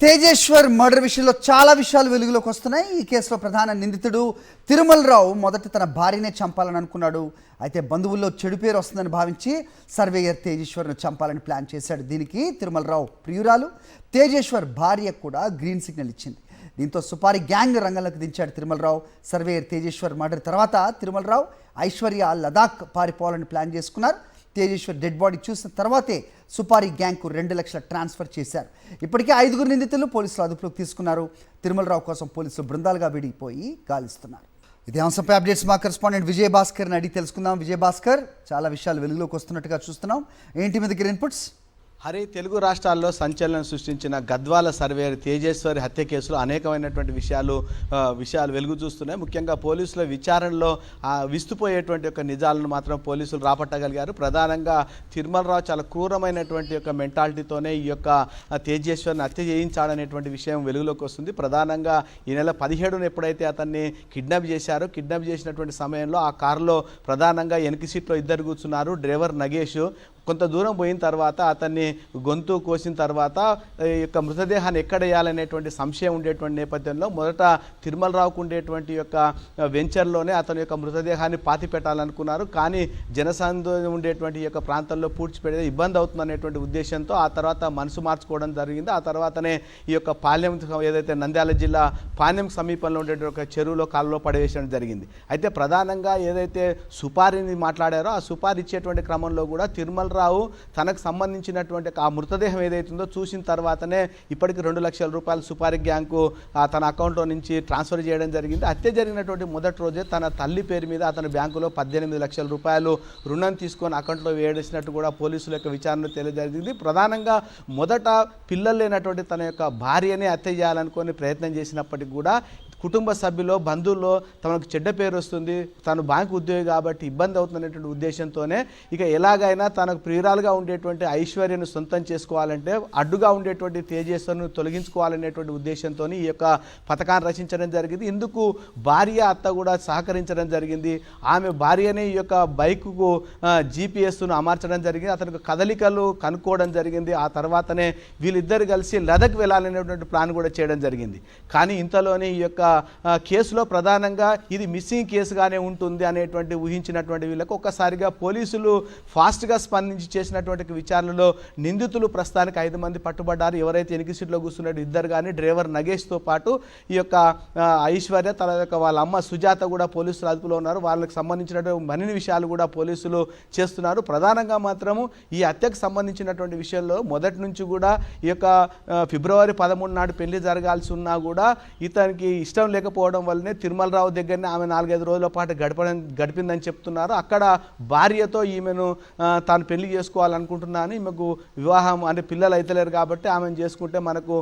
Tejeshwar murder విషయంలో చాలా విషయాలు వెలుగులోకి వస్తున్నాయి. ఈ కేసులో ప్రధాన నిందితుడు తిరుమలరావు మొదట తన భార్యనే చంపాలని అనుకున్నాడు. అయితే బంధువుల్లో చెడు పేరు వస్తుందని భావించి సర్వేయర్ తేజేశ్వర్ను చంపాలని ప్లాన్ చేశాడు. దీనికి తిరుమలరావు ప్రియురాలు తేజేశ్వర్ భార్య కూడా గ్రీన్ సిగ్నల్ ఇచ్చింది. దీంతో సుపారి గ్యాంగ్ రంగంలోకి దించాడు తిరుమలరావు. సర్వేయర్ తేజేశ్వర్ మర్డర్ తర్వాత తిరుమలరావు ఐశ్వర్య లదాఖ్ పారిపోవాలని ప్లాన్ చేసుకున్నారు. తేజేశ్వర్ డెడ్ బాడీ చూసిన తర్వాతే సుపారీ గ్యాంగ్కు 2 లక్షల ట్రాన్స్ఫర్ చేశారు. ఇప్పటికే 5 నిందితులు పోలీసులు అదుపులోకి తీసుకున్నారు. తిరుమలరావు కోసం పోలీసులు బృందాలుగా విడిపోయి గాలిస్తున్నారు. ఇదే అంశంపై అప్డేట్స్ మా కరెస్పాండెంట్ విజయ్ భాస్కర్ని అడిగి తెలుసుకుందాం. విజయ్ భాస్కర్, చాలా విషయాలు వెలుగులోకి వస్తున్నట్టుగా చూస్తున్నాం. ఏంటి మీ దగ్గర ఇన్పుట్స్? హరి, తెలుగు రాష్ట్రాల్లో సంచలనం సృష్టించిన గద్వాల సర్వేయర్ తేజేశ్వరి హత్య కేసులో అనేకమైనటువంటి విషయాలు వెలుగు చూస్తున్నాయి. ముఖ్యంగా పోలీసుల విచారణలో విస్తుపోయేటువంటి యొక్క నిజాలను మాత్రం పోలీసులు రాబట్టగలిగారు. ప్రధానంగా తిరుమలరావు చాలా క్రూరమైనటువంటి యొక్క మెంటాలిటీతోనే ఈ యొక్క తేజేశ్వరిని హత్య చేయించాడనేటువంటి విషయం వెలుగులోకి వస్తుంది. ప్రధానంగా ఈ నెల 17న ఎప్పుడైతే అతన్ని కిడ్నాప్ చేశారో, కిడ్నాప్ చేసినటువంటి సమయంలో ఆ కారులో ప్రధానంగా వెనక సీట్లో 2 కూర్చున్నారు. డ్రైవర్ నగేష్ కొంత దూరం పోయిన తర్వాత అతన్ని గొంతు కోసిన తర్వాత ఈ యొక్క మృతదేహాన్ని ఎక్కడ వేయాలనేటువంటి సంశయం ఉండేటువంటి నేపథ్యంలో మొదట తిరుమలరావుకు ఉండేటువంటి యొక్క వెంచర్లోనే అతని యొక్క మృతదేహాన్ని పాతి పెట్టాలనుకున్నారు. కానీ జనసందోహం ఉండేటువంటి యొక్క ప్రాంతంలో పూడ్చిపెడితే ఇబ్బంది అవుతుందనేటువంటి ఉద్దేశంతో ఆ తర్వాత మనసు మార్చుకోవడం జరిగింది. ఆ తర్వాతనే ఈ యొక్క పాలెం, ఏదైతే నంద్యాల జిల్లా పాలెం సమీపంలో ఉండేటువంటి ఒక చెరువులో కాలువలో పడవేయడం జరిగింది. అయితే ప్రధానంగా ఏదైతే సుపారీని మాట్లాడారో ఆ సుపారీ ఇచ్చేటువంటి క్రమంలో కూడా తిరుమలరావు తనకు సంబంధించినటువంటి ఆ మృతదేహం ఏదైతుందో చూసిన తర్వాతనే ఇప్పటికి 2 లక్షల రూపాయలు సుపారీ గ్యాంకు తన అకౌంట్లో నుంచి ట్రాన్స్ఫర్ చేయడం జరిగింది. హత్య జరిగినటువంటి మొదటి రోజే తన తల్లి పేరు మీద అతని బ్యాంకులో 18 లక్షల రూపాయలు రుణం తీసుకొని అకౌంట్లో వేసేసినట్టు కూడా పోలీసుల యొక్క విచారణ తెలియజరిగింది. ప్రధానంగా మొదట పిల్లలు లేనటువంటి తన యొక్క భార్యనే హత్య చేయాలనుకొని ప్రయత్నం చేసినప్పటికీ కూడా కుటుంబ సభ్యులు, బంధువుల్లో తనకు చెడ్డ పేరు వస్తుంది, తను బ్యాంకు ఉద్యోగి కాబట్టి ఇబ్బంది అవుతుందనేటువంటి ఉద్దేశంతోనే ఇక ఎలాగైనా తనకు ప్రియురాలుగా ఉండేటువంటి ఐశ్వర్యను సొంతం చేసుకోవాలంటే అడ్డుగా ఉండేటువంటి తేజేశ్వరును తొలగించుకోవాలనేటువంటి ఉద్దేశంతో ఈ యొక్క పథకాన్ని రచించడం జరిగింది. ఇందుకు భార్య, అత్త కూడా సహకరించడం జరిగింది. ఆమె భార్యనే ఈ యొక్క బైకుకు GPS-ను అమర్చడం జరిగింది. అతనికి కదలికలు కనుక్కోవడం జరిగింది. ఆ తర్వాతనే వీళ్ళిద్దరు కలిసి లదక్ వెళ్ళాలనేటువంటి ప్లాన్ కూడా చేయడం జరిగింది. కానీ ఇంతలోనే ఈ యొక్క కేసులో ప్రధానంగా ఇది మిస్సింగ్ కేసుగానే ఉంటుంది అనేటువంటి ఊహించినటువంటి వీళ్ళకు ఒక్కసారిగా పోలీసులు ఫాస్ట్గా స్పందించి చేసినటువంటి విచారణలో నిందితులు ప్రస్తుతానికి 5 మంది పట్టుబడ్డారు. ఎవరైతే వెనక సీట్లో కూర్చున్నాడు 2 కానీ డ్రైవర్ నగేష్తో పాటు ఈ యొక్క ఐశ్వర్య, తన యొక్క వాళ్ళ అమ్మ సుజాత కూడా పోలీసులు అదుపులో ఉన్నారు. వాళ్ళకి సంబంధించినటువంటి మరిన్ని విషయాలు కూడా పోలీసులు చేస్తున్నారు. ప్రధానంగా మాత్రము ఈ హత్యకు సంబంధించినటువంటి విషయంలో మొదటి నుంచి కూడా ఈ యొక్క ఫిబ్రవరి 13 నాడు పెళ్లి జరగాల్సి ఉన్నా కూడా ఇతనికి ఇష్టం లేకపోవడం వల్లనే తిరుమలరావు దగ్గరనే ఆమె 4-5 రోజుల పాటు గడిపిందని చెప్తున్నారు. అక్కడ భార్యతో ఈమెను తాను పెళ్లి చేసుకోవాలనుకుంటున్నాను, ఈమెకు వివాహం అంటే పిల్లలు అయితలేరు కాబట్టి ఆమెను చేసుకుంటే మనకు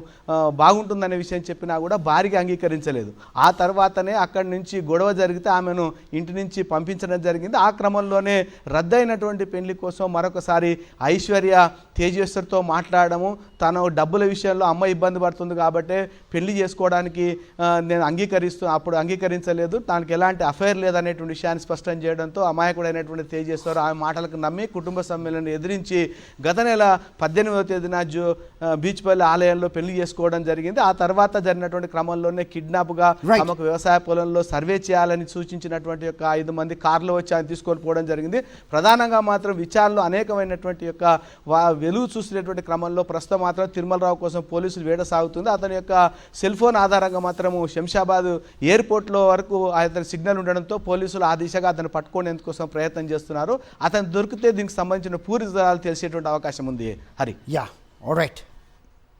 బాగుంటుందనే విషయం చెప్పినా కూడా భార్య అంగీకరించలేదు. ఆ తర్వాతనే అక్కడి నుంచి గొడవ జరిగితే ఆమెను ఇంటి నుంచి పంపించడం జరిగింది. ఆ క్రమంలోనే రద్దయినటువంటి పెళ్లి కోసం మరొకసారి ఐశ్వర్య తేజేశ్వర్తో మాట్లాడము, తను డబ్బుల విషయంలో అమ్మ ఇబ్బంది పడుతుంది కాబట్టి పెళ్లి చేసుకోవడానికి నేను అప్పుడు అంగీకరించలేదు, దానికి ఎలాంటి అఫైర్ లేదనేటువంటి విషయాన్ని స్పష్టం చేయడంతో అమాయకుడైనటువంటి తేజేశ్వర్ ఆ మాటలకు నమ్మి కుటుంబ సభ్యులను ఎదిరించి గత నెల 18వ తేదీన బీచ్పల్లి ఆలయంలో పెళ్లి చేసుకోవడం జరిగింది. ఆ తర్వాత జరిగినటువంటి క్రమంలోనే కిడ్నాప్గా తమకు వ్యవసాయ పొలంలో సర్వే చేయాలని సూచించినటువంటి యొక్క 5 మంది కారులో వచ్చి ఆయన తీసుకొని పోవడం జరిగింది. ప్రధానంగా మాత్రం విచారణలో అనేకమైనటువంటి యొక్క వెలుగు చూసినటువంటి క్రమంలో ప్రస్తుతం మాత్రం తిరుమలరావు కోసం పోలీసులు వేట సాగుతుంది. అతని యొక్క సెల్ ఫోన్ ఆధారంగా మాత్రము శంషాబాద్ ఎయిర్పోర్ట్లో వరకు అతని సిగ్నల్ ఉండడంతో పోలీసులు ఆ దిశగా అతను పట్టుకునేందుకు కోసం ప్రయత్నం చేస్తున్నారు. అతను దొరికితే దీనికి సంబంధించిన పూర్తి వివరాలు తెలిసేటువంటి అవకాశం ఉంది. హరి, ఆల్రైట్.